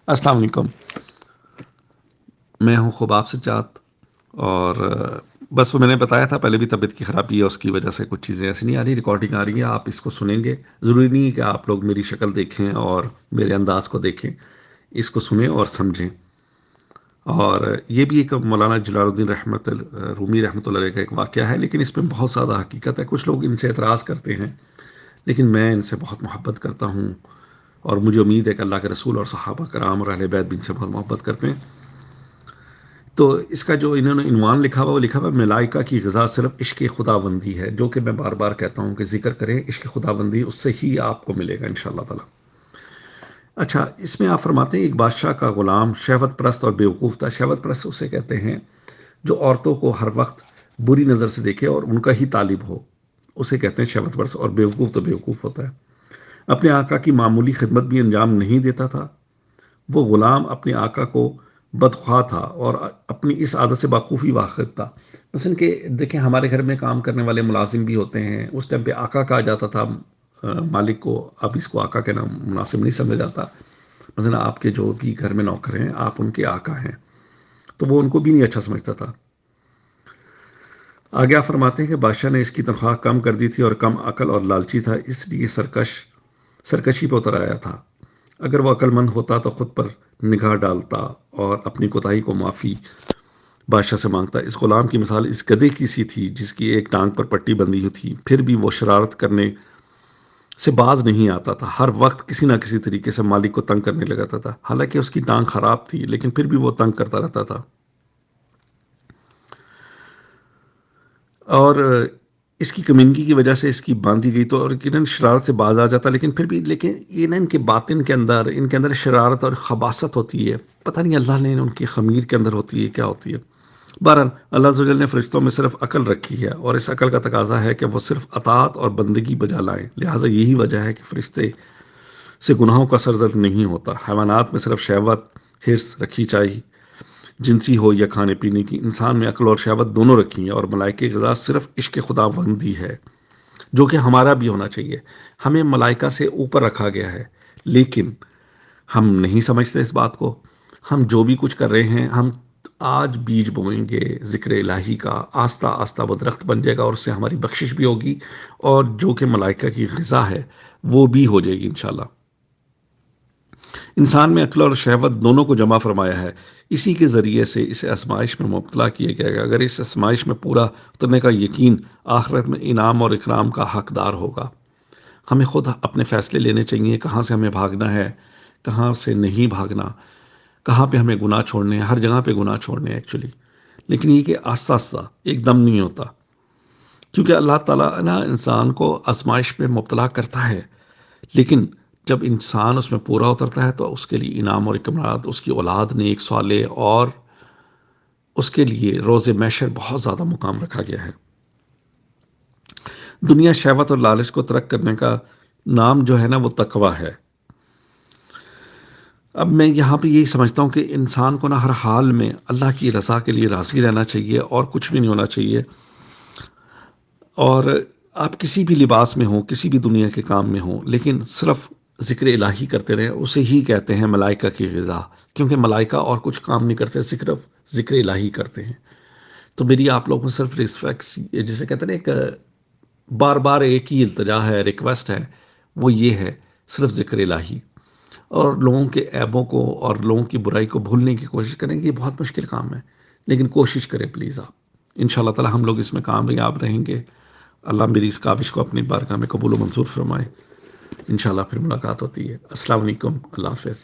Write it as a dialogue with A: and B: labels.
A: السلام علیکم. میں ہوں خباب سجاد. اور بس وہ میں نے بتایا تھا پہلے بھی طبیعت کی خرابی ہے، اس کی وجہ سے کچھ چیزیں ایسی نہیں آ رہی. ریکارڈنگ آ رہی ہے، آپ اس کو سنیں گے. ضروری نہیں ہے کہ آپ لوگ میری شکل دیکھیں اور میرے انداز کو دیکھیں، اس کو سنیں اور سمجھیں. اور یہ بھی ایک مولانا جلال الدین رومی رحمۃ اللہ علیہ کا ایک واقعہ ہے، لیکن اس میں بہت زیادہ حقیقت ہے. کچھ لوگ ان سے اعتراض کرتے ہیں، لیکن میں ان سے بہت محبت کرتا ہوں، اور مجھے امید ہے کہ اللہ کے رسول اور صحابہ کرام اور اہل بیت بھی ان سے بہت محبت کرتے ہیں. تو اس کا جو انہوں نے عنوان لکھا ہوا، وہ لکھا ہوا ملائکہ کی غذا صرف عشق خدا بندی ہے، جو کہ میں بار بار کہتا ہوں کہ ذکر کریں عشق خدا بندی، اس سے ہی آپ کو ملے گا انشاءاللہ تعالی. اچھا، اس میں آپ فرماتے ہیں ایک بادشاہ کا غلام شہوت پرست اور بیوقوف تھا. شہوت پرست اسے کہتے ہیں جو عورتوں کو ہر وقت بری نظر سے دیکھے اور ان کا ہی طالب ہو، اسے کہتے ہیں شہوت پرست. اور بیوقوف تو بیوقوف ہوتا ہے. اپنے آقا کی معمولی خدمت بھی انجام نہیں دیتا تھا. وہ غلام اپنے آقا کو بدخواہ تھا اور اپنی اس عادت سے بخوبی واقف تھا. مثلا کہ دیکھیں، ہمارے گھر میں کام کرنے والے ملازم بھی ہوتے ہیں. اس ٹائم پہ آقا کہا جاتا تھا مالک کو. اب اس کو آقا کہنا مناسب نہیں سمجھا جاتا. مثلا آپ کے جو بھی گھر میں نوکر ہیں، آپ ان کے آقا ہیں، تو وہ ان کو بھی نہیں اچھا سمجھتا تھا. آگے آپ فرماتے ہیں کہ بادشاہ نے اس کی تنخواہ کم کر دی تھی اور کم عقل اور لالچی تھا، اس لیے سرکشی پہ اتر آیا تھا. اگر وہ عقل مند ہوتا تو خود پر نگاہ ڈالتا اور اپنی کوتاہی کو معافی بادشاہ سے مانگتا. اس غلام کی مثال اس گدھے کی سی تھی جس کی ایک ٹانگ پر پٹی بندھی ہوئی تھی، پھر بھی وہ شرارت کرنے سے باز نہیں آتا تھا. ہر وقت کسی نہ کسی طریقے سے مالک کو تنگ کرنے لگتا تھا. حالانکہ اس کی ٹانگ خراب تھی، لیکن پھر بھی وہ تنگ کرتا رہتا تھا. اور اس کی کمینگی کی وجہ سے اس کی باندھی گئی تو، اور شرارت سے باز آ جاتا، لیکن یہ نا ان کے باطن کے اندر، ان کے اندر شرارت اور خباثت ہوتی ہے. پتہ نہیں اللہ نے ان کی خمیر کے اندر ہوتی ہے کیا ہوتی ہے. بہرحال اللہ عز و جل نے فرشتوں میں صرف عقل رکھی ہے، اور اس عقل کا تقاضا ہے کہ وہ صرف اطاعت اور بندگی بجا لائیں. لہٰذا یہی وجہ ہے کہ فرشتے سے گناہوں کا سرزد نہیں ہوتا. حیوانات میں صرف شہوت، حرص رکھی چاہیے، جنسی ہو یا کھانے پینے کی. انسان میں عقل اور شہوت دونوں رکھی ہیں، اور ملائکہ غذا صرف عشق خدا بندی ہے، جو کہ ہمارا بھی ہونا چاہیے. ہمیں ملائکہ سے اوپر رکھا گیا ہے، لیکن ہم نہیں سمجھتے اس بات کو. ہم جو بھی کچھ کر رہے ہیں، ہم آج بیج بوئیں گے ذکر الہی کا، آہستہ آہستہ وہ درخت بن جائے گا، اور اس سے ہماری بخشش بھی ہوگی، اور جو کہ ملائکہ کی غذا ہے وہ بھی ہو جائے گی انشاءاللہ. انسان میں عقل اور شہوت دونوں کو جمع فرمایا ہے. اسی کے ذریعے سے اسے آزمائش میں مبتلا کیا گیا ہے. اگر اس آزمائش میں پورا اترنے کا یقین، آخرت میں انعام اور اکرام کا حقدار ہوگا. ہمیں خود اپنے فیصلے لینے چاہیے، کہاں سے ہمیں بھاگنا ہے، کہاں سے نہیں بھاگنا، کہاں پہ ہمیں گناہ چھوڑنے ہیں. ہر جگہ پہ گناہ چھوڑنے ہیں ایکچولی، لیکن یہ کہ آہستہ آہستہ، ایک دم نہیں ہوتا. کیونکہ اللہ تعالیٰ نا انسان کو آزمائش میں مبتلا کرتا ہے، لیکن جب انسان اس میں پورا اترتا ہے تو اس کے لیے انعام اور اکرامات، اس کی اولاد نیک صالح، اور اس کے لیے روز محشر بہت زیادہ مقام رکھا گیا ہے. دنیا شہوت اور لالچ کو ترک کرنے کا نام جو ہے نا، وہ تقوی ہے. اب میں یہاں پہ یہی سمجھتا ہوں کہ انسان کو نا ہر حال میں اللہ کی رضا کے لیے راضی رہنا چاہیے، اور کچھ بھی نہیں ہونا چاہیے. اور آپ کسی بھی لباس میں ہوں، کسی بھی دنیا کے کام میں ہوں، لیکن صرف ذکر الہی کرتے رہیں. اسے ہی کہتے ہیں ملائکہ کی غذا، کیونکہ ملائکہ اور کچھ کام نہیں کرتے، صرف ذکر الہی کرتے ہیں. تو میری آپ لوگوں کو صرف ریسپیکٹس، جسے کہتے ہیں نا، ایک بار بار ایک ہی التجا ہے، ریکویسٹ ہے، وہ یہ ہے، صرف ذکر الہی. اور لوگوں کے عیبوں کو اور لوگوں کی برائی کو بھولنے کی کوشش کریں گے. یہ بہت مشکل کام ہے، لیکن کوشش کریں پلیز آپ. انشاءاللہ تعالی ہم لوگ اس میں کامیاب رہیں گے. اللہ میری اس کاوش کو اپنی بارگاہ میں قبول و منظور فرمائے. انشاءاللہ پھر ملاقات ہوتی ہے. السلام علیکم، اللہ حافظ.